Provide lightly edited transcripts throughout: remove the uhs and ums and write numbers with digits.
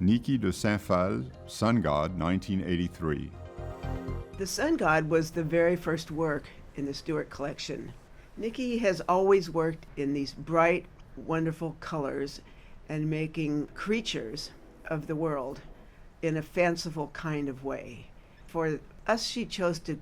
NIKI de Saint-Phal, Sun God, 1983. The Sun God was the very first work in the Stuart Collection. NIKI has always worked in these bright, wonderful colors and making creatures of the world in a fanciful kind of way. For us, she chose to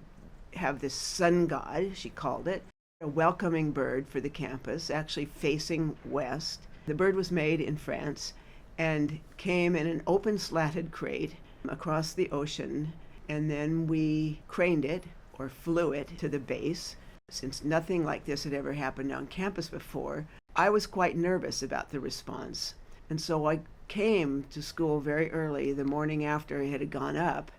have this sun god, she called it, a welcoming bird for the campus, actually facing west. The bird was made in France and came in an open slatted crate across the ocean, and then we craned it or flew it to the base. Since nothing like this had ever happened on campus before, I was quite nervous about the response. And so I came to school very early the morning after it had gone up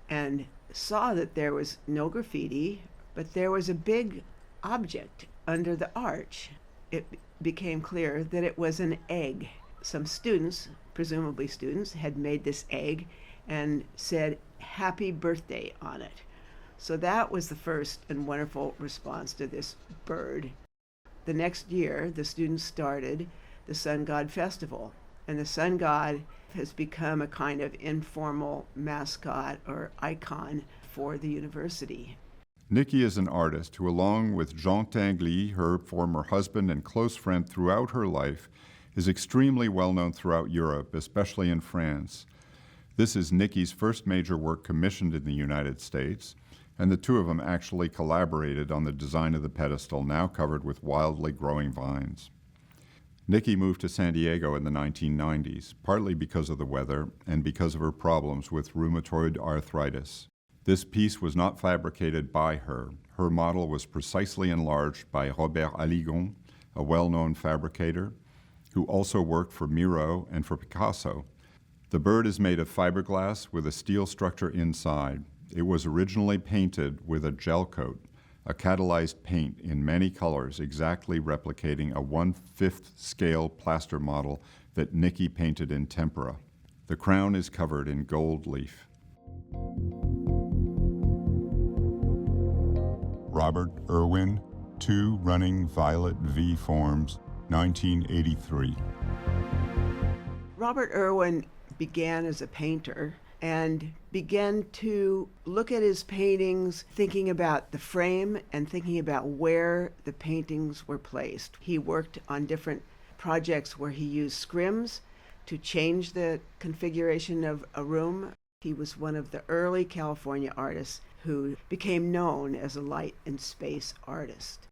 and saw that there was no graffiti, but there was a big object under the arch. It became clear that it was an egg. Some students, presumably students, had made this egg and said "Happy Birthday" on it. So that was the first and wonderful response to this bird. The next year, the students started the Sun God Festival, and the Sun God has become a kind of informal mascot or icon for the university. NIKI is an artist who, along with Jean Tinguely, her former husband and close friend throughout her life, is extremely well known throughout Europe, especially in France. This is NIKI's first major work commissioned in the United States, and the two of them actually collaborated on the design of the pedestal, now covered with wildly growing vines. NIKI moved to San Diego in the 1990s, partly because of the weather and because of her problems with rheumatoid arthritis. This piece was not fabricated by her. Her model was precisely enlarged by Robert Aligon, a well-known fabricator, who also worked for Miro and for Picasso. The bird is made of fiberglass with a steel structure inside. It was originally painted with a gel coat, a catalyzed paint in many colors, exactly replicating a 1/5 scale plaster model that NIKI painted in tempera. The crown is covered in gold leaf. Robert Irwin, 2 running violet V forms, 1983. Robert Irwin began as a painter and began to look at his paintings thinking about the frame and thinking about where the paintings were placed. He worked on different projects where he used scrims to change the configuration of a room. He was one of the early California artists who became known as a light and space artist.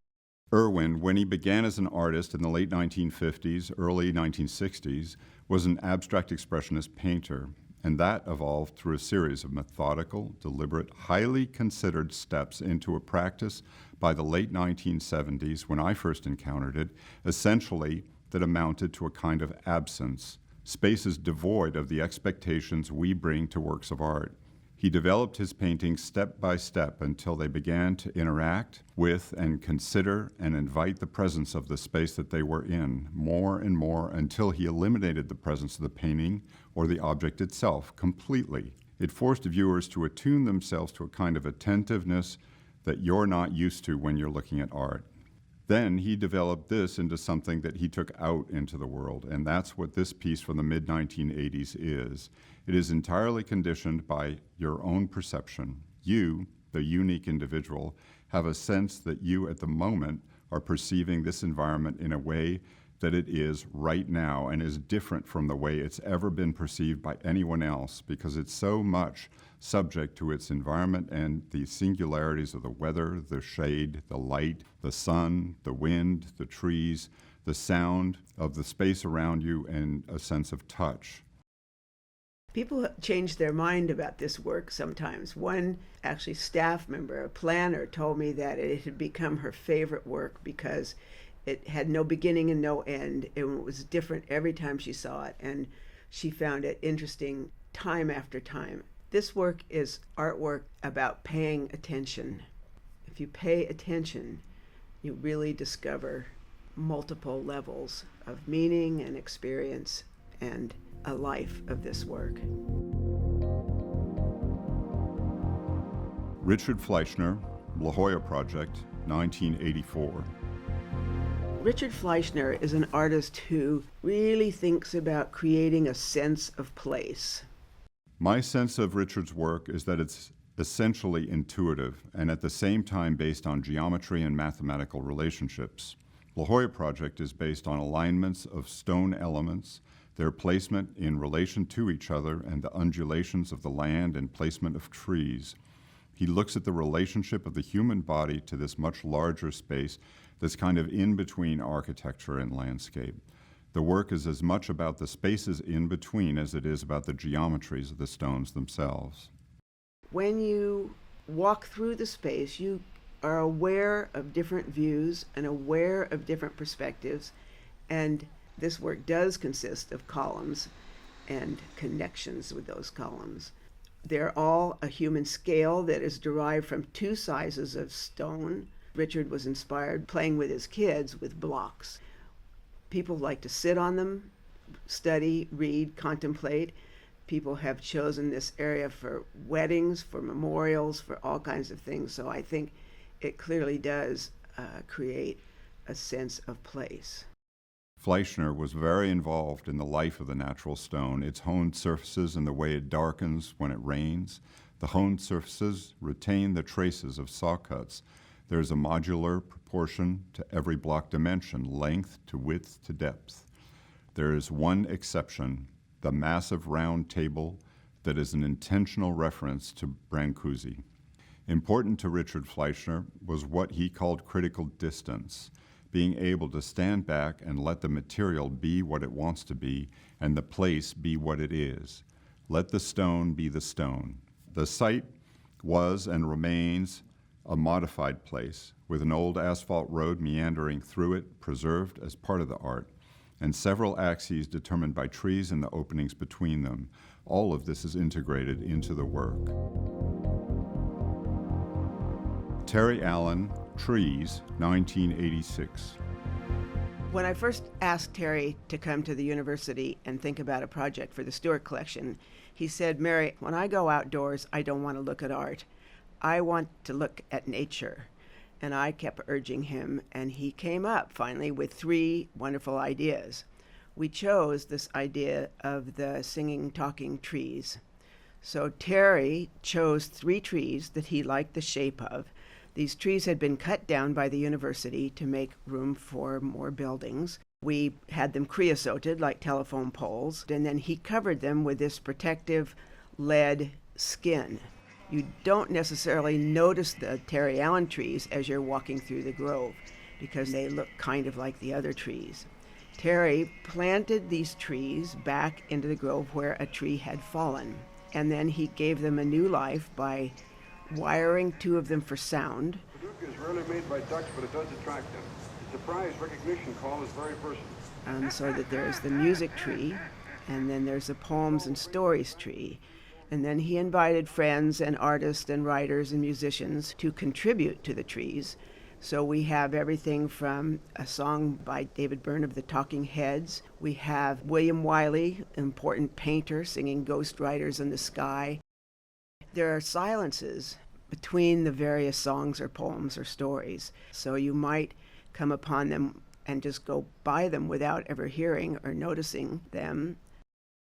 Irwin, when he began as an artist in the late 1950s, early 1960s, was an abstract expressionist painter, and that evolved through a series of methodical, deliberate, highly considered steps into a practice by the late 1970s, when I first encountered it, essentially that amounted to a kind of absence, spaces devoid of the expectations we bring to works of art. He developed his paintings step by step until they began to interact with and consider and invite the presence of the space that they were in, more and more until he eliminated the presence of the painting or the object itself completely. It forced viewers to attune themselves to a kind of attentiveness that you're not used to when you're looking at art. Then he developed this into something that he took out into the world, and that's what this piece from the mid-1980s is. It is entirely conditioned by your own perception. You, the unique individual, have a sense that you at the moment are perceiving this environment in a way that it is right now and is different from the way it's ever been perceived by anyone else, because it's so much subject to its environment and the singularities of the weather, the shade, the light, the sun, the wind, the trees, the sound of the space around you, and a sense of touch. People change their mind about this work sometimes. One actually staff member, a planner, told me that it had become her favorite work because it had no beginning and no end. It was different every time she saw it, and she found it interesting time after time. This work is artwork about paying attention. If you pay attention, you really discover multiple levels of meaning and experience and a life of this work. Richard Fleischner, La Jolla Project, 1984. Richard Fleischner is an artist who really thinks about creating a sense of place. My sense of Richard's work is that it's essentially intuitive and at the same time based on geometry and mathematical relationships. La Jolla Project is based on alignments of stone elements, their placement in relation to each other, and the undulations of the land and placement of trees. He looks at the relationship of the human body to this much larger space that's kind of in between architecture and landscape. The work is as much about the spaces in between as it is about the geometries of the stones themselves. When you walk through the space, you are aware of different views and aware of different perspectives, and this work does consist of columns and connections with those columns. They're all a human scale that is derived from two sizes of stone. Richard was inspired playing with his kids with blocks. People like to sit on them, study, read, contemplate. People have chosen this area for weddings, for memorials, for all kinds of things. So I think it clearly does create a sense of place. Fleischner was very involved in the life of the natural stone, its honed surfaces and the way it darkens when it rains. The honed surfaces retain the traces of saw cuts. There's a modular proportion to every block dimension, length to width to depth. There is one exception, the massive round table that is an intentional reference to Brancusi. Important to Richard Fleischner was what he called critical distance, being able to stand back and let the material be what it wants to be and the place be what it is. Let the stone be the stone. The site was and remains a modified place with an old asphalt road meandering through it, preserved as part of the art, and several axes determined by trees and the openings between them. All of this is integrated into the work. Terry Allen, Trees, 1986. When I first asked Terry to come to the university and think about a project for the Stuart Collection, he said, "Mary, when I go outdoors, I don't want to look at art. I want to look at nature." And I kept urging him, and he came up finally with 3 wonderful ideas. We chose this idea of the singing, talking trees. So Terry chose 3 trees that he liked the shape of. These trees had been cut down by the university to make room for more buildings. We had them creosoted like telephone poles, and then he covered them with this protective lead skin. You don't necessarily notice the Terry Allen trees as you're walking through the grove because they look kind of like the other trees. Terry planted these trees back into the grove where a tree had fallen, and then he gave them a new life by wiring 2 of them for sound. Paducah is rarely made by ducks, but it does attract them. The surprise recognition call is very personal. So that there's the music tree, and then there's the poems and stories tree. And then he invited friends and artists and writers and musicians to contribute to the trees. So we have everything from a song by David Byrne of the Talking Heads. We have William Wiley, important painter, singing Ghost Riders in the Sky. There are silences between the various songs or poems or stories. So you might come upon them and just go by them without ever hearing or noticing them.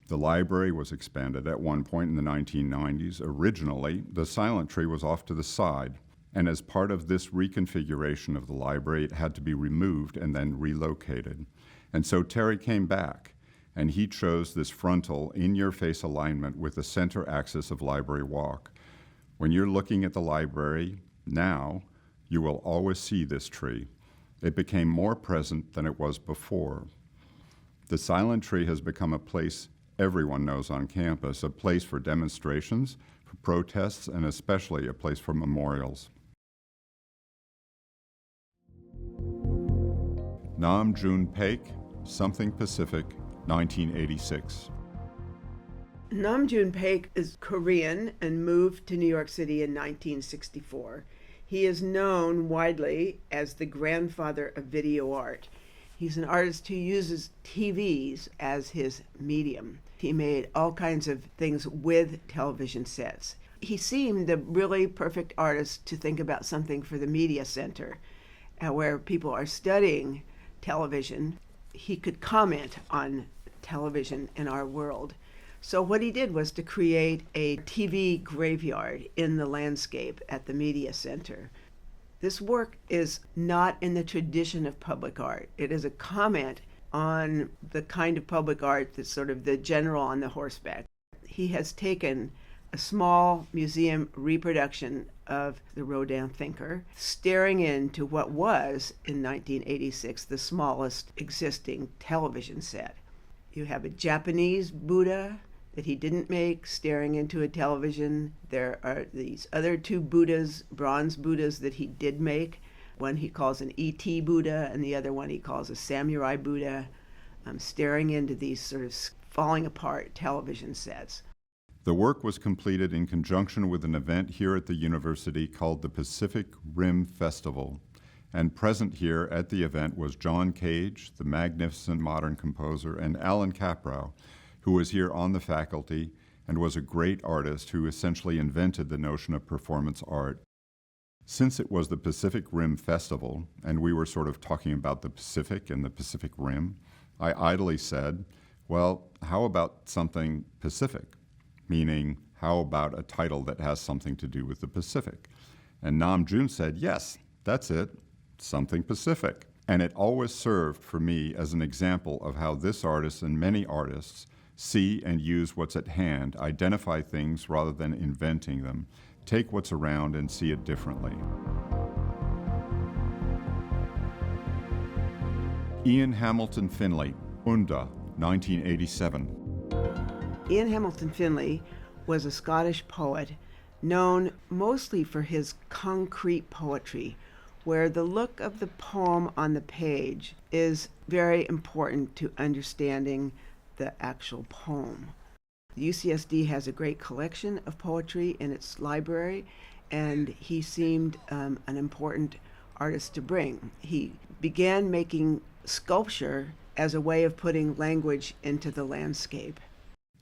The library was expanded at one point in the 1990s. Originally, the silent tree was off to the side, and as part of this reconfiguration of the library, it had to be removed and then relocated. And so Terry came back, and he chose this frontal, in-your-face alignment with the center axis of Library Walk. When you're looking at the library now, you will always see this tree. It became more present than it was before. The silent tree has become a place everyone knows on campus, a place for demonstrations, for protests, and especially a place for memorials. Nam June PAIK, Something Pacific, 1986. Nam June PAIK is Korean and moved to New York City in 1964. He is known widely as the grandfather of video art. He's an artist who uses TVs as his medium. He made all kinds of things with television sets. He seemed the really perfect artist to think about something for the media center, where people are studying television. He could comment on television in our world. So what he did was to create a TV graveyard in the landscape at the Media Center. This work is not in the tradition of public art. It is a comment on the kind of public art that's sort of the general on the horseback. He has taken a small museum reproduction of the Rodin thinker, staring into what was, in 1986, the smallest existing television set. You have a Japanese Buddha that he didn't make, staring into a television. There are these other two Buddhas, bronze Buddhas, that he did make. One he calls an E.T. Buddha, and the other one he calls a Samurai Buddha, staring into these sort of falling apart television sets. The work was completed in conjunction with an event here at the university called the Pacific Rim Festival, and present here at the event was John Cage, the magnificent modern composer, and Alan Caprow, who was here on the faculty and was a great artist who essentially invented the notion of performance art. Since it was the Pacific Rim Festival, and we were sort of talking about the Pacific and the Pacific Rim, I idly said, well, how about something Pacific? Meaning, how about a title that has something to do with the Pacific? And Nam June said, yes, that's it, something Pacific. And it always served for me as an example of how this artist and many artists see and use what's at hand, identify things rather than inventing them, take what's around and see it differently. Ian Hamilton Finlay, UNDA, 1987. Ian Hamilton Finlay was a Scottish poet known mostly for his concrete poetry, where the look of the poem on the page is very important to understanding the actual poem. The UCSD has a great collection of poetry in its library, and he seemed an important artist to bring. He began making sculpture as a way of putting language into the landscape.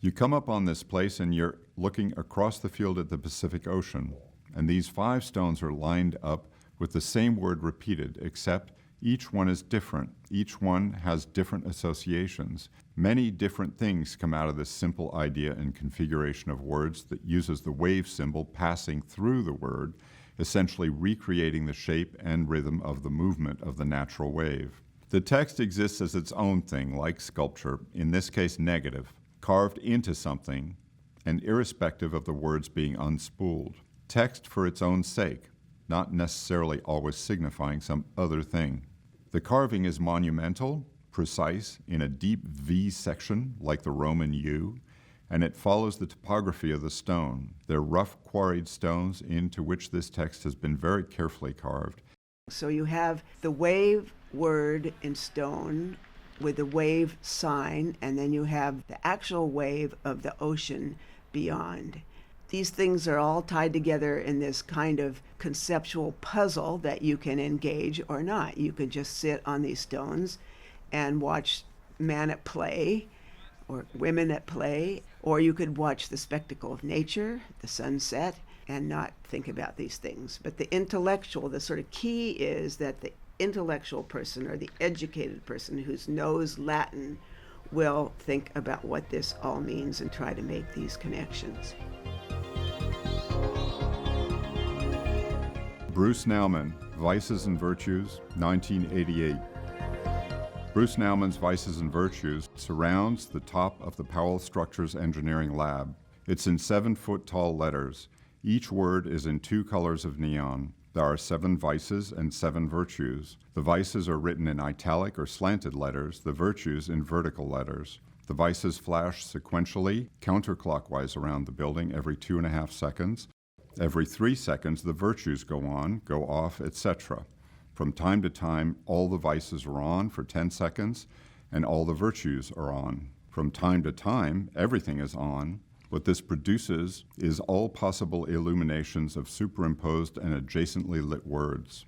You come up on this place and you're looking across the field at the Pacific Ocean, and these 5 stones are lined up with the same word repeated, except each one is different. Each one has different associations. Many different things come out of this simple idea and configuration of words that uses the wave symbol passing through the word, essentially recreating the shape and rhythm of the movement of the natural wave. The text exists as its own thing, like sculpture, in this case negative, carved into something, and irrespective of the words being unspooled. Text for its own sake, not necessarily always signifying some other thing. The carving is monumental, precise, in a deep V section like the Roman U, and it follows the topography of the stone. They're rough quarried stones into which this text has been very carefully carved. So you have the wave word in stone with the wave sign, and then you have the actual wave of the ocean beyond. These things are all tied together in this kind of conceptual puzzle that you can engage or not. You could just sit on these stones and watch man at play or women at play, or you could watch the spectacle of nature, the sunset, and not think about these things. But the intellectual, the sort of key is that the intellectual person or the educated person who knows Latin will think about what this all means and try to make these connections. Bruce Nauman, Vices and Virtues, 1988. Bruce Nauman's Vices and Virtues surrounds the top of the Powell Structures Engineering Lab. It's in 7-foot-tall letters. Each word is in 2 colors of neon. There are 7 vices and 7 virtues. The vices are written in italic or slanted letters, the virtues in vertical letters. The vices flash sequentially, counterclockwise around the building every 2.5 seconds. Every 3 seconds, the virtues go on, go off, etc. From time to time, all the vices are on for 10 seconds, and all the virtues are on. From time to time, everything is on. What this produces is all possible illuminations of superimposed and adjacently lit words.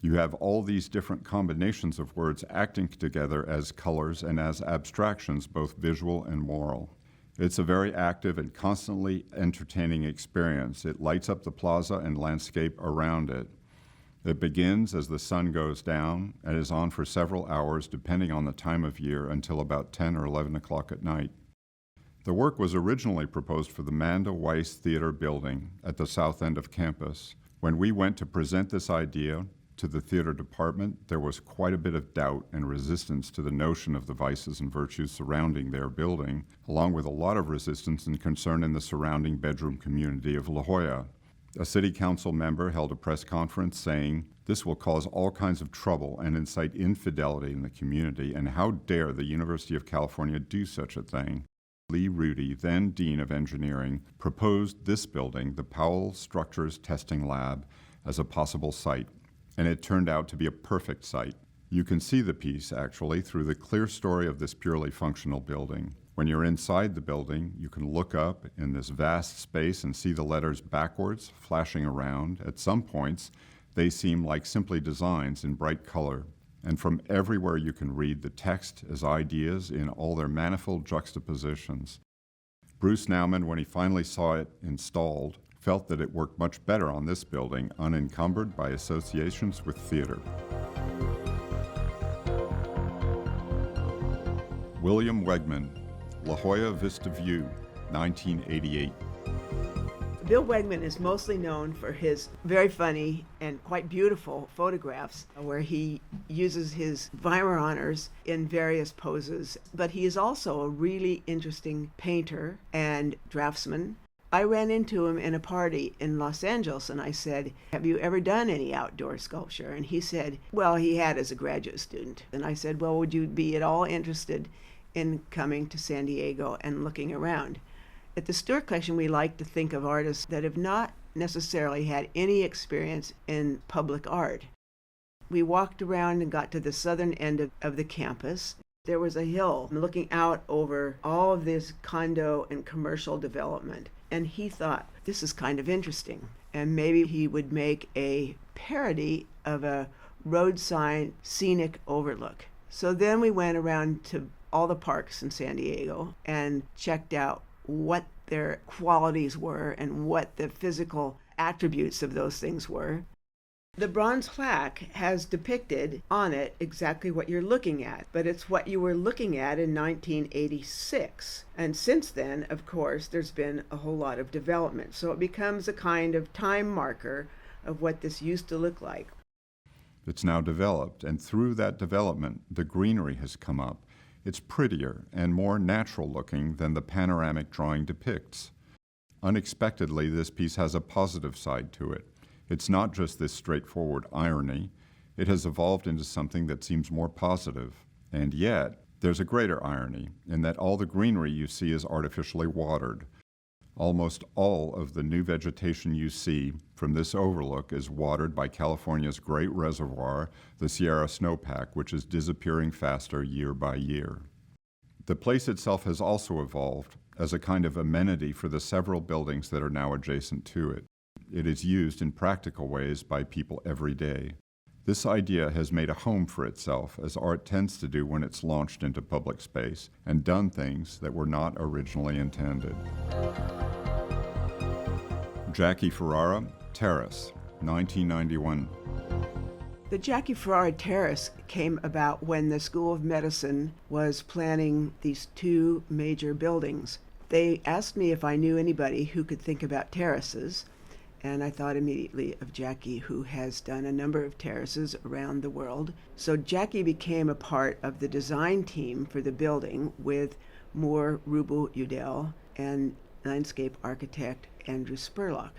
You have all these different combinations of words acting together as colors and as abstractions, both visual and moral. It's a very active and constantly entertaining experience. It lights up the plaza and landscape around it. It begins as the sun goes down and is on for several hours depending on the time of year until about 10 or 11 o'clock at night. The work was originally proposed for the Manda Weiss Theater building at the south end of campus. When we went to present this idea to the theater department, there was quite a bit of doubt and resistance to the notion of the vices and virtues surrounding their building, along with a lot of resistance and concern in the surrounding bedroom community of La Jolla. A city council member held a press conference saying, "This will cause all kinds of trouble and incite infidelity in the community, and how dare the University of California do such a thing?" Lee Rudy, then Dean of Engineering, proposed this building, the PAIK Structures Testing Lab, as a possible site, and it turned out to be a perfect site. You can see the piece, actually, through the clear story of this purely functional building. When you're inside the building, you can look up in this vast space and see the letters backwards, flashing around. At some points, they seem like simply designs in bright color. And from everywhere you can read the text as ideas in all their manifold juxtapositions. Bruce Nauman, when he finally saw it installed, felt that it worked much better on this building, unencumbered by associations with theater. William Wegman, La Jolla Vista View, 1988. Bill Wegman is mostly known for his very funny and quite beautiful photographs where he uses his Weimar in various poses, but he is also a really interesting painter and draftsman. I ran into him in a party in Los Angeles and I said, "Have you ever done any outdoor sculpture?" And he said, well, he had as a graduate student. And I said, well, would you be at all interested in coming to San Diego and looking around? At the Stuart Collection, we like to think of artists that have not necessarily had any experience in public art. We walked around and got to the southern end of the campus. There was a hill looking out over all of this condo and commercial development. And he thought, this is kind of interesting. And maybe he would make a parody of a road sign scenic overlook. So then we went around to all the parks in San Diego and checked out what their qualities were and what the physical attributes of those things were. The bronze plaque has depicted on it exactly what you're looking at, but it's what you were looking at in 1986. And since then, of course, there's been a whole lot of development. So it becomes a kind of time marker of what this used to look like. It's now developed, and through that development, the greenery has come up. It's prettier and more natural looking than the panoramic drawing depicts. Unexpectedly, this piece has a positive side to it. It's not just this straightforward irony. It has evolved into something that seems more positive. And yet, there's a greater irony in that all the greenery you see is artificially watered. Almost all of the new vegetation you see from this overlook is watered by California's great reservoir, the Sierra Snowpack, which is disappearing faster year by year. The place itself has also evolved as a kind of amenity for the several buildings that are now adjacent to it. It is used in practical ways by people every day. This idea has made a home for itself, as art tends to do when it's launched into public space and done things that were not originally intended. Jackie Ferrara, Terrace, 1991. The Jackie Ferrara Terrace came about when the School of Medicine was planning these two major buildings. They asked me if I knew anybody who could think about terraces, and I thought immediately of Jackie, who has done a number of terraces around the world. So Jackie became a part of the design team for the building with Moore Rubu Udell and landscape architect Andrew Spurlock.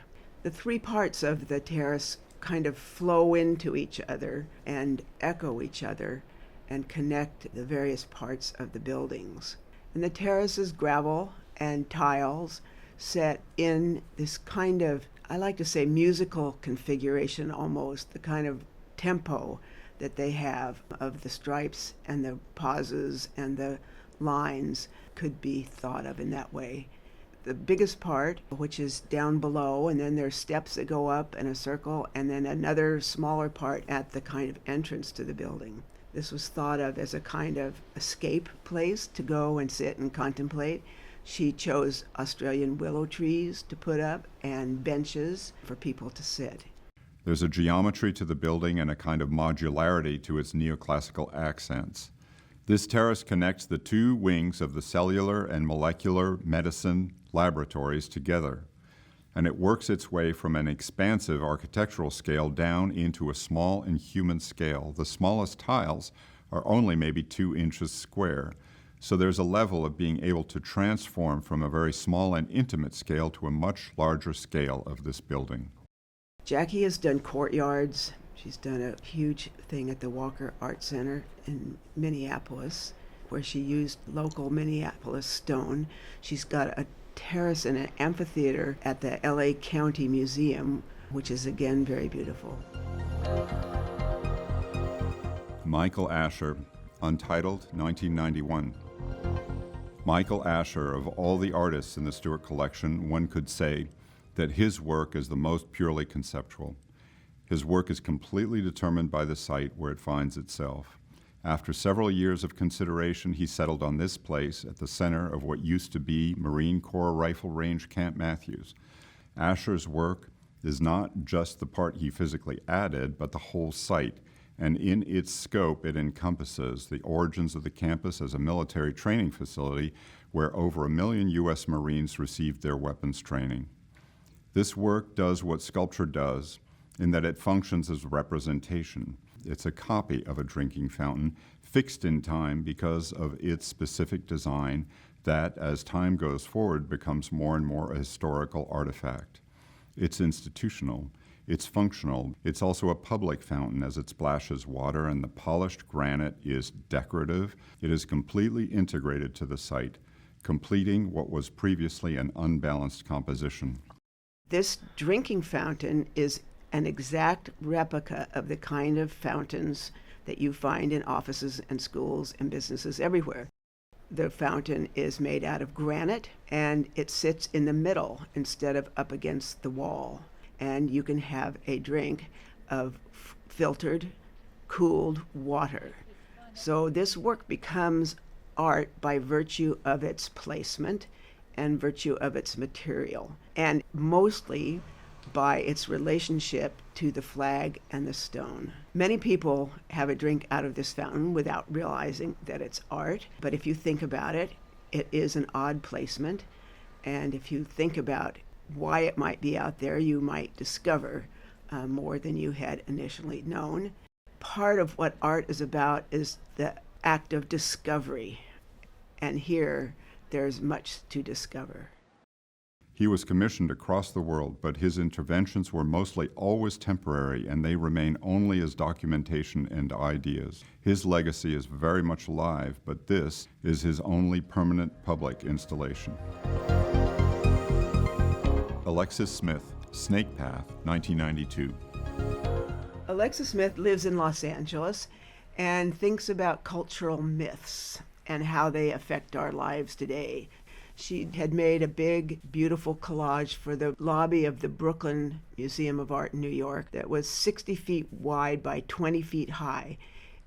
The three parts of the terrace kind of flow into each other and echo each other and connect the various parts of the buildings. And the terrace is gravel and tiles set in this kind of, I like to say, musical configuration almost, the kind of tempo that they have of the stripes and the pauses and the lines could be thought of in that way. The biggest part, which is down below, and then there's steps that go up in a circle, and then another smaller part at the kind of entrance to the building. This was thought of as a kind of escape place to go and sit and contemplate. She chose Australian willow trees to put up and benches for people to sit. There's a geometry to the building and a kind of modularity to its neoclassical accents. This terrace connects the two wings of the cellular and molecular medicine laboratories together, and it works its way from an expansive architectural scale down into a small and human scale. The smallest tiles are only maybe 2 inches square, so there's a level of being able to transform from a very small and intimate scale to a much larger scale of this building. Jackie has done courtyards. She's done a huge thing at the Walker Art Center in Minneapolis, where she used local Minneapolis stone. She's got a terrace and an amphitheater at the LA County Museum, which is again very beautiful. Michael Asher, Untitled, 1991. Michael Asher, of all the artists in the Stuart Collection, one could say that his work is the most purely conceptual. His work is completely determined by the site where it finds itself. After several years of consideration, he settled on this place at the center of what used to be Marine Corps Rifle Range Camp Matthews. Asher's work is not just the part he physically added, but the whole site, and in its scope it encompasses the origins of the campus as a military training facility where over 1 million U.S. Marines received their weapons training. This work does what sculpture does in that it functions as representation. It's a copy of a drinking fountain, fixed in time because of its specific design that, as time goes forward, becomes more and more a historical artifact. It's institutional, it's functional, it's also a public fountain as it splashes water, and the polished granite is decorative. It is completely integrated to the site, completing what was previously an unbalanced composition. This drinking fountain is an exact replica of the kind of fountains that you find in offices and schools and businesses everywhere. The fountain is made out of granite, and it sits in the middle instead of up against the wall. And you can have a drink of filtered, cooled water. So this work becomes art by virtue of its placement and virtue of its material, and mostly by its relationship to the flag and the stone. Many people have a drink out of this fountain without realizing that it's art, but if you think about it, it is an odd placement, and if you think about why it might be out there, you might discover more than you had initially known. Part of what art is about is the act of discovery, and here there's much to discover. He was commissioned across the world, but his interventions were mostly always temporary, and they remain only as documentation and ideas. His legacy is very much alive, but this is his only permanent public installation. Alexis Smith, Snake Path, 1992. Alexis Smith lives in Los Angeles and thinks about cultural myths and how they affect our lives today. She had made a big, beautiful collage for the lobby of the Brooklyn Museum of Art in New York that was 60 feet wide by 20 feet high.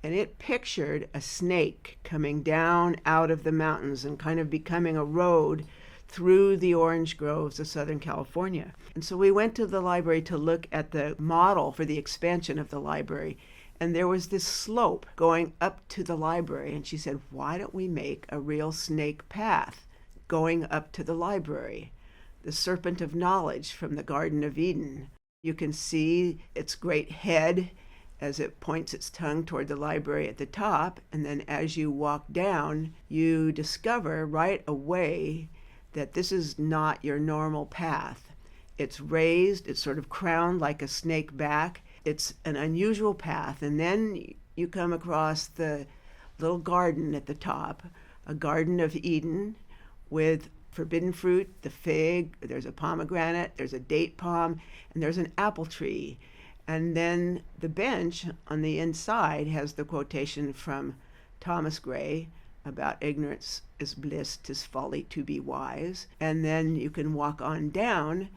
And it pictured a snake coming down out of the mountains and kind of becoming a road through the orange groves of Southern California. And so we went to the library to look at the model for the expansion of the library. And there was this slope going up to the library. And she said, why don't we make a real snake path going up to the library? The serpent of knowledge from the Garden of Eden. You can see its great head as it points its tongue toward the library at the top. And then as you walk down, you discover right away that this is not your normal path. It's raised, it's sort of crowned like a snake back. It's an unusual path. And then you come across the little garden at the top, a Garden of Eden with forbidden fruit, the fig, there's a pomegranate, there's a date palm, and there's an apple tree. And then the bench on the inside has the quotation from Thomas Gray about ignorance is bliss, 'tis folly to be wise. And then you can walk on down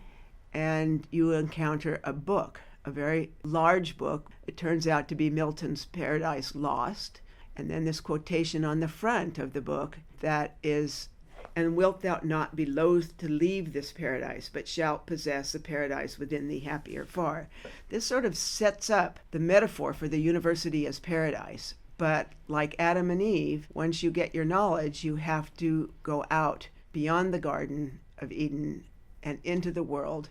and you encounter a book, a very large book. It turns out to be Milton's Paradise Lost. And then this quotation on the front of the book that is And wilt thou not be loath to leave this paradise, but shalt possess a paradise within thee happier far? This sort of sets up the metaphor for the university as paradise. But like Adam and Eve, once you get your knowledge, you have to go out beyond the Garden of Eden and into the world.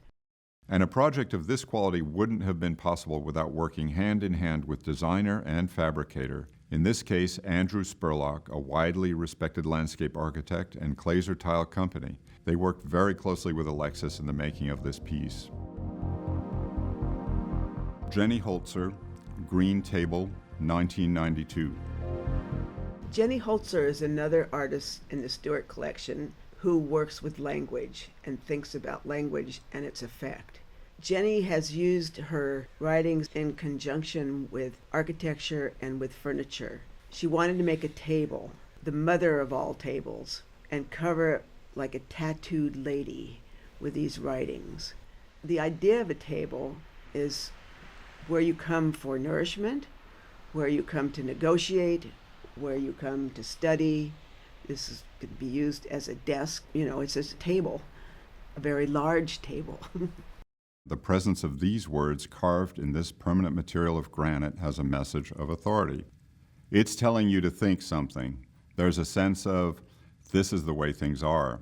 And a project of this quality wouldn't have been possible without working hand in hand with designer and fabricator. In this case, Andrew Spurlock, a widely respected landscape architect, and Glazer Tile Company. They worked very closely with Alexis in the making of this piece. Jenny Holzer, Green Table, 1992. Jenny Holzer is another artist in the Stuart Collection who works with language and thinks about language and its effect. Jenny has used her writings in conjunction with architecture and with furniture. She wanted to make a table, the mother of all tables, and cover it like a tattooed lady with these writings. The idea of a table is where you come for nourishment, where you come to negotiate, where you come to study. This could be used as a desk. It's a table, a very large table. The presence of these words carved in this permanent material of granite has a message of authority. It's telling you to think something. There's a sense of, this is the way things are.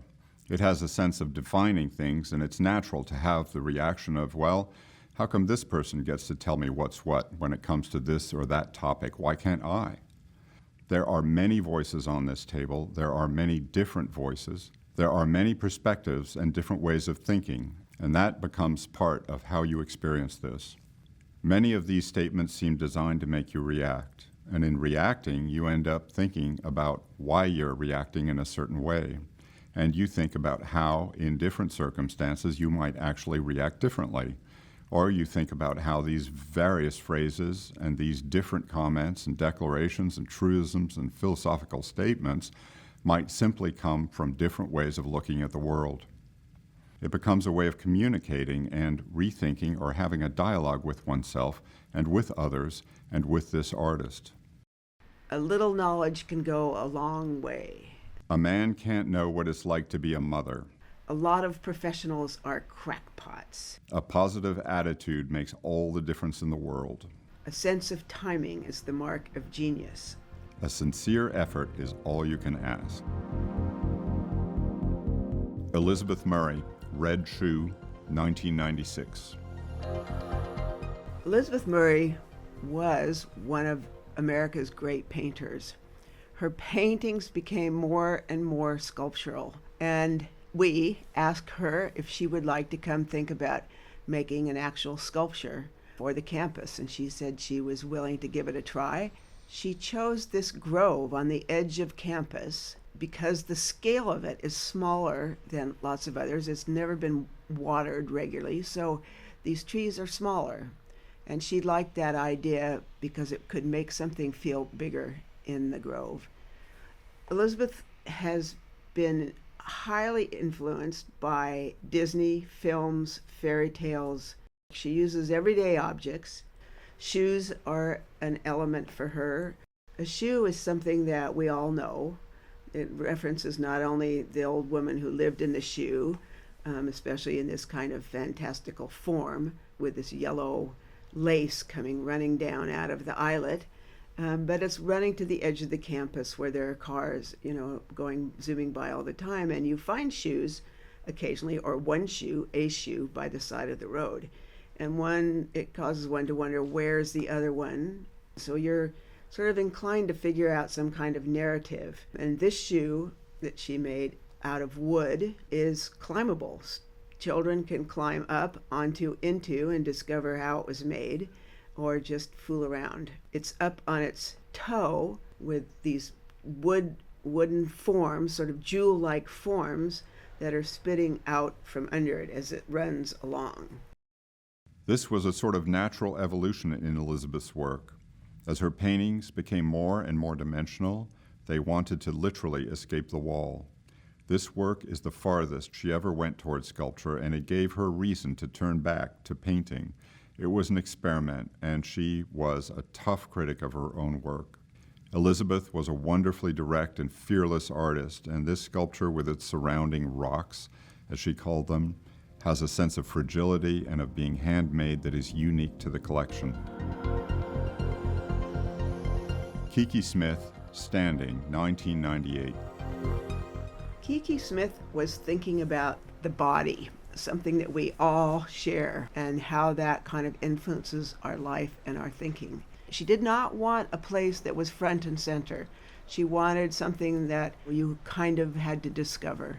It has a sense of defining things, and it's natural to have the reaction of, well, how come this person gets to tell me what's what when it comes to this or that topic? Why can't I? There are many voices on this table. There are many different voices. There are many perspectives and different ways of thinking, and that becomes part of how you experience this. Many of these statements seem designed to make you react, and in reacting, you end up thinking about why you're reacting in a certain way, and you think about how, in different circumstances, you might actually react differently. Or you think about how these various phrases and these different comments and declarations and truisms and philosophical statements might simply come from different ways of looking at the world. It becomes a way of communicating and rethinking or having a dialogue with oneself and with others and with this artist. A little knowledge can go a long way. A man can't know what it's like to be a mother. A lot of professionals are crackpots. A positive attitude makes all the difference in the world. A sense of timing is the mark of genius. A sincere effort is all you can ask. Elizabeth Murray, Red Shoe, 1996. Elizabeth Murray was one of America's great painters. Her paintings became more and more sculptural, and we asked her if she would like to come think about making an actual sculpture for the campus, and she said she was willing to give it a try. She chose this grove on the edge of campus because the scale of it is smaller than lots of others. It's never been watered regularly, so these trees are smaller. And she liked that idea because it could make something feel bigger in the grove. Elizabeth has been highly influenced by Disney films, fairy tales. She uses everyday objects. Shoes are an element for her. A shoe is something that we all know. It references not only the old woman who lived in the shoe, especially in this kind of fantastical form with this yellow lace running down out of the eyelet, but it's running to the edge of the campus where there are cars, zooming by all the time, and you find shoes occasionally, or one shoe, a shoe, by the side of the road. And it causes one to wonder, where's the other one? So you're sort of inclined to figure out some kind of narrative. And this shoe that she made out of wood is climbable. Children can climb up into and discover how it was made, or just fool around. It's up on its toe with these wooden forms, sort of jewel-like forms, that are spitting out from under it as it runs along. This was a sort of natural evolution in Elizabeth's work. As her paintings became more and more dimensional, they wanted to literally escape the wall. This work is the farthest she ever went toward sculpture, and it gave her reason to turn back to painting. It was an experiment, and she was a tough critic of her own work. Elizabeth was a wonderfully direct and fearless artist, and this sculpture with its surrounding rocks, as she called them, has a sense of fragility and of being handmade that is unique to the collection. Kiki Smith, Standing, 1998. Kiki Smith was thinking about the body, something that we all share, and how that kind of influences our life and our thinking. She did not want a place that was front and center. She wanted something that you kind of had to discover.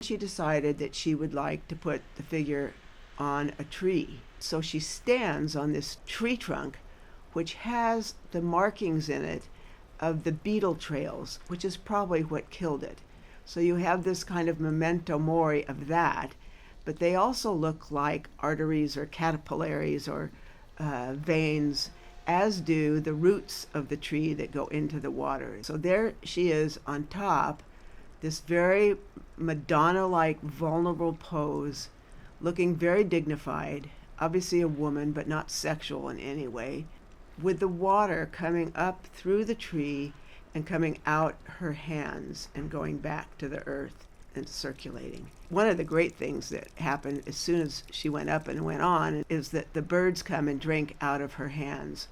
She decided that she would like to put the figure on a tree. So she stands on this tree trunk, which has the markings in it of the beetle trails, which is probably what killed it. So you have this kind of memento mori of that, but they also look like arteries or capillaries or veins, as do the roots of the tree that go into the water. So there she is on top, this very Madonna-like vulnerable pose, looking very dignified, obviously a woman, but not sexual in any way, with the water coming up through the tree and coming out her hands and going back to the earth and circulating. One of the great things that happened as soon as she went up and went on is that the birds come and drink out of her hands.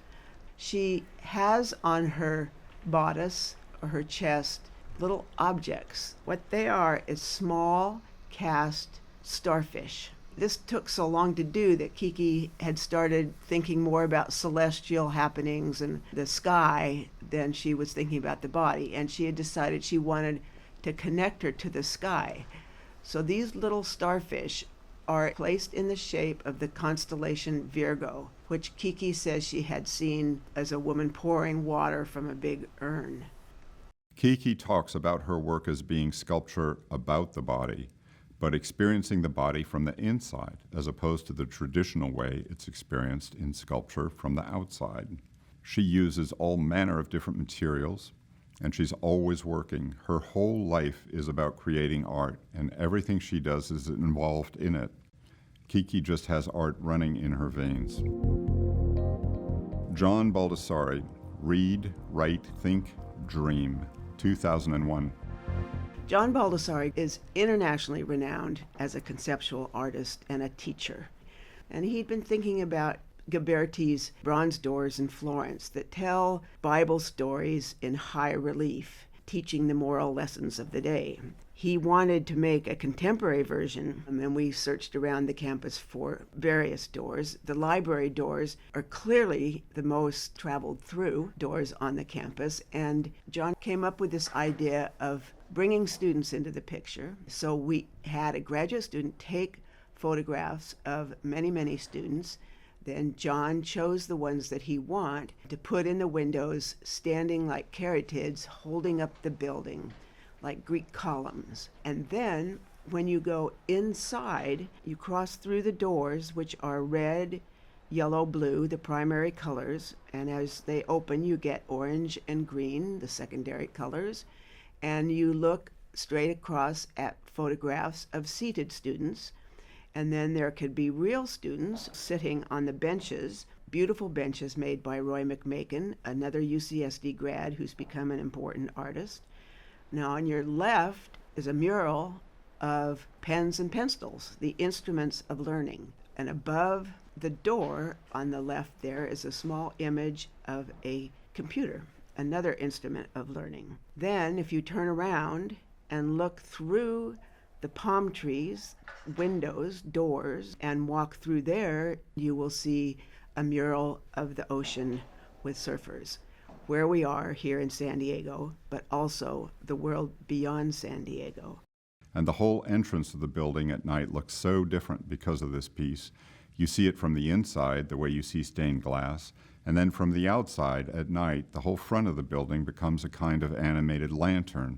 She has on her bodice or her chest little objects. What they are is small cast starfish. This took so long to do that Kiki had started thinking more about celestial happenings and the sky than she was thinking about the body. And she had decided she wanted to connect her to the sky. So these little starfish are placed in the shape of the constellation Virgo, which Kiki says she had seen as a woman pouring water from a big urn. Kiki talks about her work as being sculpture about the body, but experiencing the body from the inside, as opposed to the traditional way it's experienced in sculpture from the outside. She uses all manner of different materials, and she's always working. Her whole life is about creating art, and everything she does is involved in it. Kiki just has art running in her veins. John Baldessari, Read, Write, Think, Dream, 2001. John Baldessari is internationally renowned as a conceptual artist and a teacher. And he'd been thinking about Ghiberti's bronze doors in Florence that tell Bible stories in high relief, teaching the moral lessons of the day. He wanted to make a contemporary version, and we searched around the campus for various doors. The library doors are clearly the most traveled through doors on the campus, and John came up with this idea of bringing students into the picture. So we had a graduate student take photographs of many, many students. Then John chose the ones that he wanted to put in the windows, standing like caryatids, holding up the building, like Greek columns. And then when you go inside, you cross through the doors, which are red, yellow, blue, the primary colors. And as they open, you get orange and green, the secondary colors. And you look straight across at photographs of seated students. And then there could be real students sitting on the benches, beautiful benches made by Roy McMakin, another UCSD grad who's become an important artist. Now on your left is a mural of pens and pencils, the instruments of learning. And above the door on the left there is a small image of a computer, another instrument of learning. Then if you turn around and look through the palm trees, windows, doors, and walk through there, you will see a mural of the ocean with surfers, where we are here in San Diego, but also the world beyond San Diego. And the whole entrance of the building at night looks so different because of this piece. You see it from the inside, the way you see stained glass, and then from the outside at night, the whole front of the building becomes a kind of animated lantern,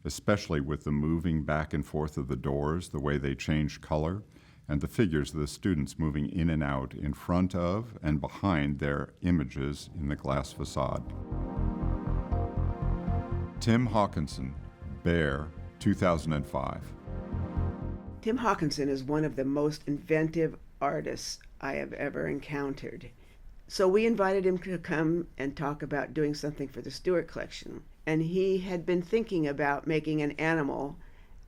especially with the moving back and forth of the doors, the way they change color, and the figures of the students moving in and out in front of and behind their images in the glass facade. Tim Hawkinson, Bear, 2005. Tim Hawkinson is one of the most inventive artists I have ever encountered. So we invited him to come and talk about doing something for the Stuart Collection. And he had been thinking about making an animal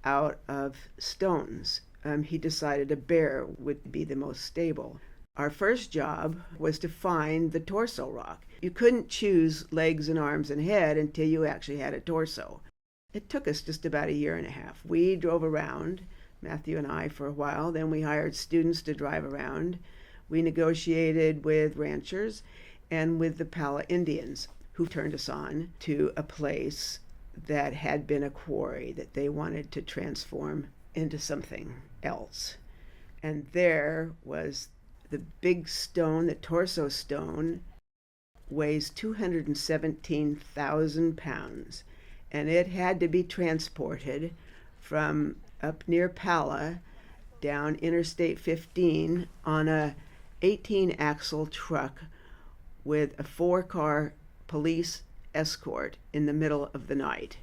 out of stones. He decided a bear would be the most stable. Our first job was to find the torso rock. You couldn't choose legs and arms and head until you actually had a torso. It took us just about a year and a half. We drove around, Matthew and I, for a while. Then we hired students to drive around. We negotiated with ranchers and with the PALLE Indians, who turned us on to a place that had been a quarry that they wanted to transform into something else. And there was the big stone, the torso stone, weighs 217,000 pounds. And it had to be transported from up near PALLE down Interstate 15 on a 18-axle truck with a 4-car police escort in the middle of the night.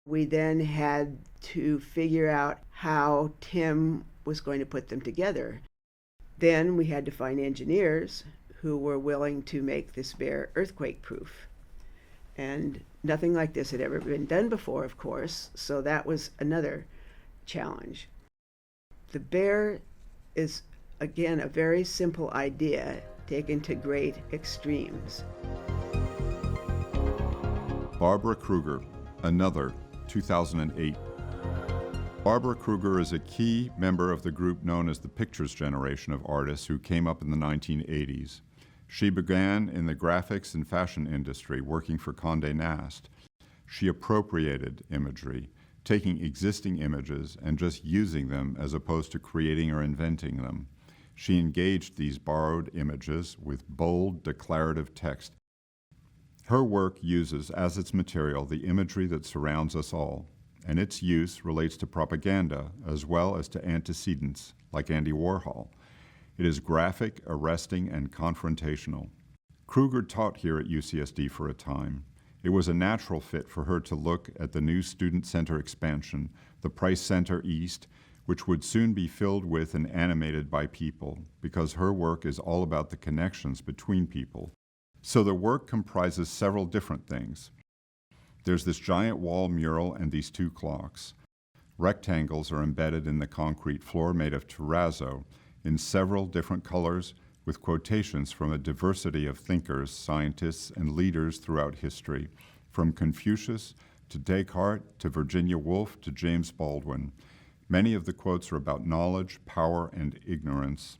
We then had to figure out how Tim was going to put them together. Then we had to find engineers who were willing to make this bear earthquake-proof. And nothing like this had ever been done before, of course, so that was another challenge. The bear is, again, a very simple idea taken to great extremes. Barbara Kruger, another, 2008. Barbara Kruger is a key member of the group known as the Pictures generation of artists who came up in the 1980s. She began in the graphics and fashion industry, working for Condé Nast. She appropriated imagery, taking existing images and just using them as opposed to creating or inventing them. She engaged these borrowed images with bold, declarative text. Her work uses as its material the imagery that surrounds us all, and its use relates to propaganda as well as to antecedents, like Andy Warhol. It is graphic, arresting, and confrontational. Kruger taught here at UCSD for a time. It was a natural fit for her to look at the new Student Center expansion, the Price Center East, which would soon be filled with and animated by people, because her work is all about the connections between people. So the work comprises several different things. There's this giant wall mural and these 2 clocks. Rectangles are embedded in the concrete floor made of terrazzo in several different colors with quotations from a diversity of thinkers, scientists, and leaders throughout history, from Confucius to Descartes to Virginia Woolf to James Baldwin. Many of the quotes are about knowledge, power, and ignorance.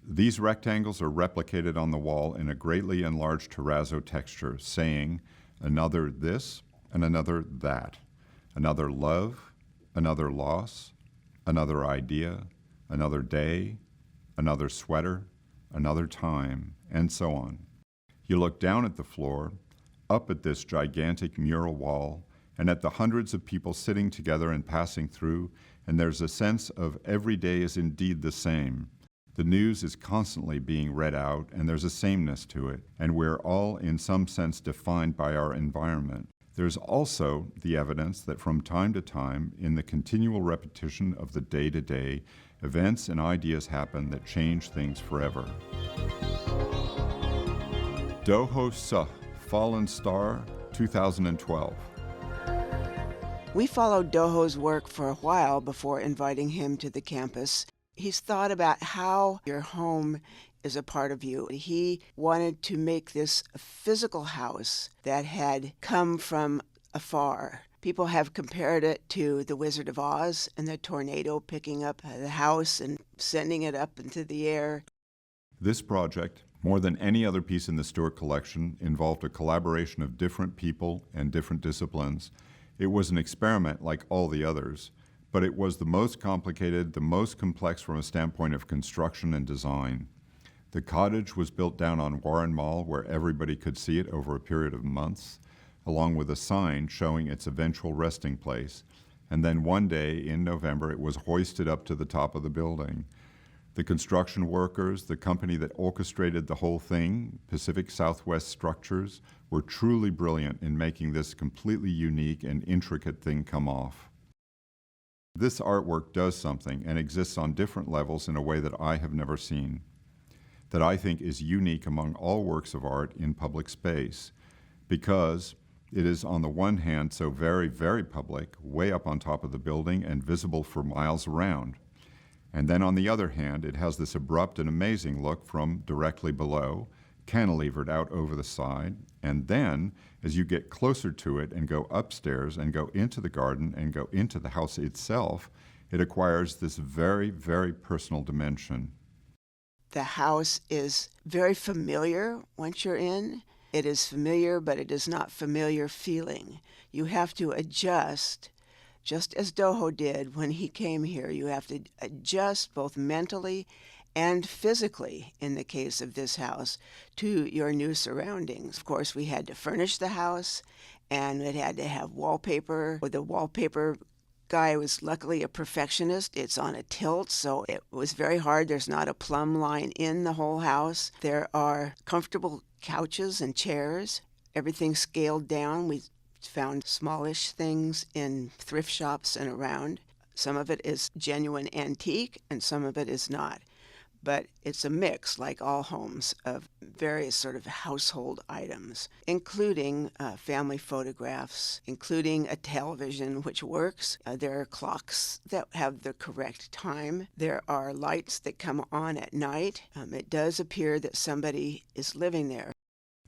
These rectangles are replicated on the wall in a greatly enlarged terrazzo texture, saying, another this and another that, another love, another loss, another idea, another day, another sweater, another time, and so on. You look down at the floor, up at this gigantic mural wall, and at the hundreds of people sitting together and passing through, and there's a sense of every day is indeed the same. The news is constantly being read out, and there's a sameness to it, and we're all in some sense defined by our environment. There's also the evidence that from time to time, in the continual repetition of the day-to-day, events and ideas happen that change things forever. Doho Suh, Fallen Star, 2012. We followed Doho's work for a while before inviting him to the campus. He's thought about how your home is a part of you. He wanted to make this a physical house that had come from afar. People have compared it to The Wizard of Oz and the tornado picking up the house and sending it up into the air. This project, more than any other piece in the Stuart Collection, involved a collaboration of different people and different disciplines. It was an experiment like all the others, but it was the most complicated, the most complex from a standpoint of construction and design. The cottage was built down on Warren Mall where everybody could see it over a period of months, along with a sign showing its eventual resting place. And then one day in November, it was hoisted up to the top of the building. The construction workers, the company that orchestrated the whole thing, Pacific Southwest Structures, were truly brilliant in making this completely unique and intricate thing come off. This artwork does something and exists on different levels in a way that I have never seen. that I think is unique among all works of art in public space, because it is on the one hand so very, very public, way up on top of the building and visible for miles around. And then on the other hand, it has this abrupt and amazing look from directly below, cantilevered out over the side, and then as you get closer to it and go upstairs and go into the garden and go into the house itself, it acquires this very, very personal dimension. The house is very familiar once you're in. It is familiar, but it is not familiar feeling. You have to adjust, just as Doho did when he came here. You have to adjust both mentally and physically, in the case of this house, to your new surroundings. Of course, we had to furnish the house, and it had to have wallpaper. The wallpaper guy was luckily a perfectionist. It's on a tilt, so it was very hard. There's not a plumb line in the whole house. There are comfortable couches and chairs. Everything's scaled down. We found smallish things in thrift shops and around. Some of it is genuine antique, and some of it is not. But it's a mix, like all homes, of various sort of household items, including family photographs, including a television which works. There are clocks that have the correct time. There are lights that come on at night. It does appear that somebody is living there.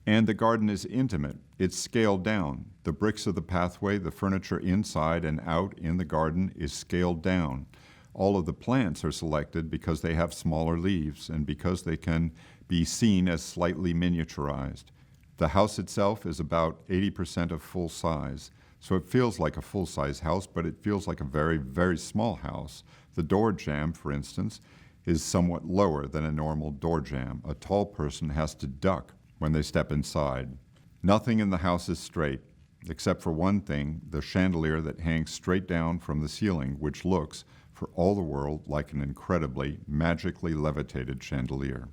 And the garden is intimate. It's scaled down. The bricks of the pathway, the furniture inside and out in the garden is scaled down. All of the plants are selected because they have smaller leaves and because they can be seen as slightly miniaturized. The house itself is about 80% of full size, so it feels like a full-size house, but it feels like a very, very small house. The door jamb, for instance, is somewhat lower than a normal door jamb. A tall person has to duck when they step inside. Nothing in the house is straight, except for one thing, the chandelier that hangs straight down from the ceiling, which looks, for all the world, like an incredibly, magically levitated chandelier.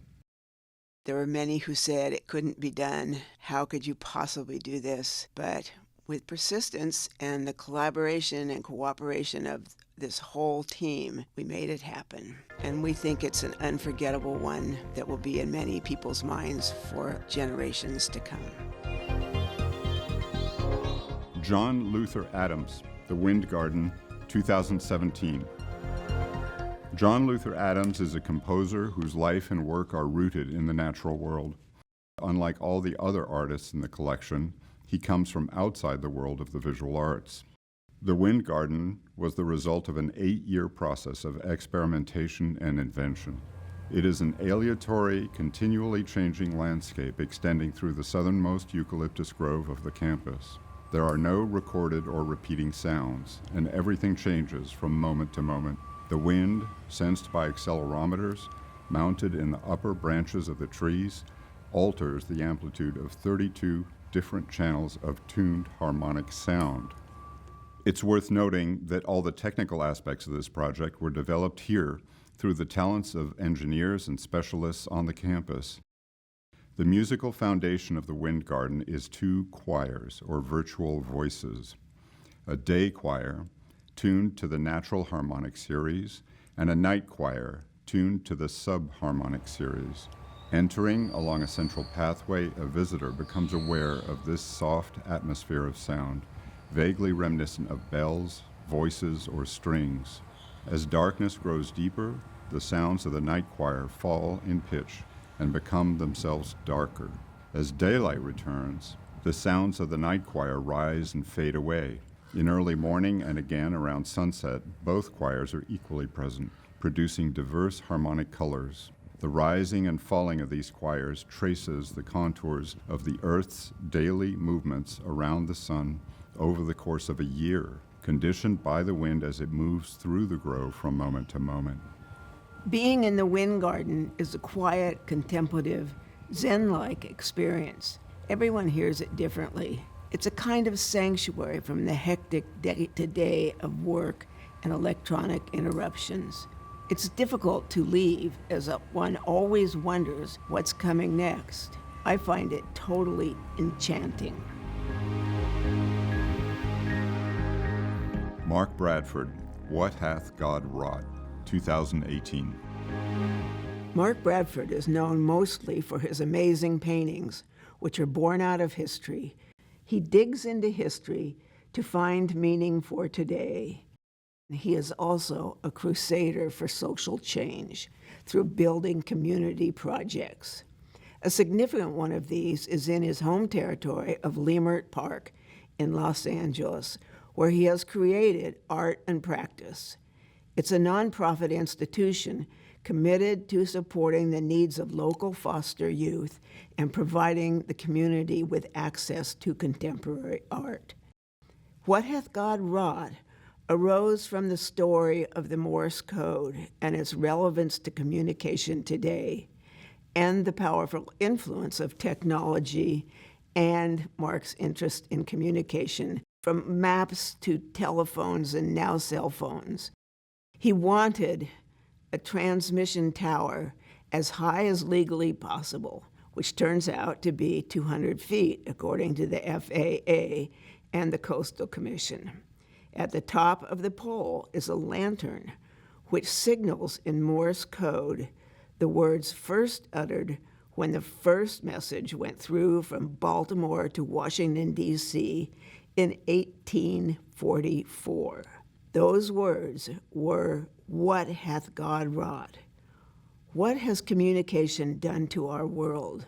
There were many who said it couldn't be done. How could you possibly do this? But with persistence and the collaboration and cooperation of this whole team, we made it happen. And we think it's an unforgettable one that will be in many people's minds for generations to come. John Luther Adams, The Wind Garden, 2017. John Luther Adams is a composer whose life and work are rooted in the natural world. Unlike all the other artists in the collection, he comes from outside the world of the visual arts. The Wind Garden was the result of an 8-year process of experimentation and invention. It is an aleatory, continually changing landscape extending through the southernmost eucalyptus grove of the campus. There are no recorded or repeating sounds, and everything changes from moment to moment. The wind, sensed by accelerometers, mounted in the upper branches of the trees, alters the amplitude of 32 different channels of tuned harmonic sound. It's worth noting that all the technical aspects of this project were developed here through the talents of engineers and specialists on the campus. The musical foundation of the Wind Garden is 2 choirs, or virtual voices. A day choir, tuned to the natural harmonic series, and a night choir, tuned to the subharmonic series. Entering along a central pathway, a visitor becomes aware of this soft atmosphere of sound, vaguely reminiscent of bells, voices, or strings. As darkness grows deeper, the sounds of the night choir fall in pitch and become themselves darker. As daylight returns, the sounds of the night choir rise and fade away. In early morning and again around sunset, both choirs are equally present, producing diverse harmonic colors. The rising and falling of these choirs traces the contours of the Earth's daily movements around the sun over the course of a year, conditioned by the wind as it moves through the grove from moment to moment. Being in the Wind Garden is a quiet, contemplative, Zen-like experience. Everyone hears it differently. It's a kind of sanctuary from the hectic day-to-day of work and electronic interruptions. It's difficult to leave, as one always wonders what's coming next. I find it totally enchanting. Mark Bradford, What Hath God Wrought, 2018. Mark Bradford is known mostly for his amazing paintings, which are born out of history. He digs into history to find meaning for today. He is also a crusader for social change through building community projects. A significant one of these is in his home territory of Leimert Park in Los Angeles, where he has created Art and Practice. It's a nonprofit institution committed to supporting the needs of local foster youth and providing the community with access to contemporary art. What Hath God Wrought arose from the story of the Morse code and its relevance to communication today, and the powerful influence of technology and Mark's interest in communication, from maps to telephones and now cell phones. He wanted a transmission tower as high as legally possible, which turns out to be 200 feet, according to the FAA and the Coastal Commission. At the top of the pole is a lantern, which signals in Morse code the words first uttered when the first message went through from Baltimore to Washington, D.C. in 1844. Those words were, "What hath God wrought?" What has communication done to our world?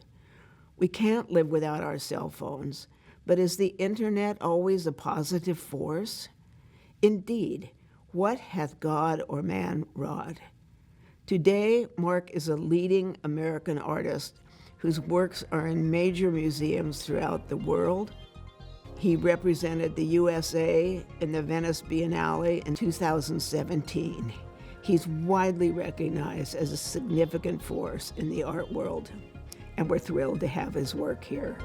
We can't live without our cell phones, but is the internet always a positive force? Indeed, what hath God or man wrought? Today, Mark is a leading American artist whose works are in major museums throughout the world. He represented the USA in the Venice Biennale in 2017. He's widely recognized as a significant force in the art world, and we're thrilled to have his work here.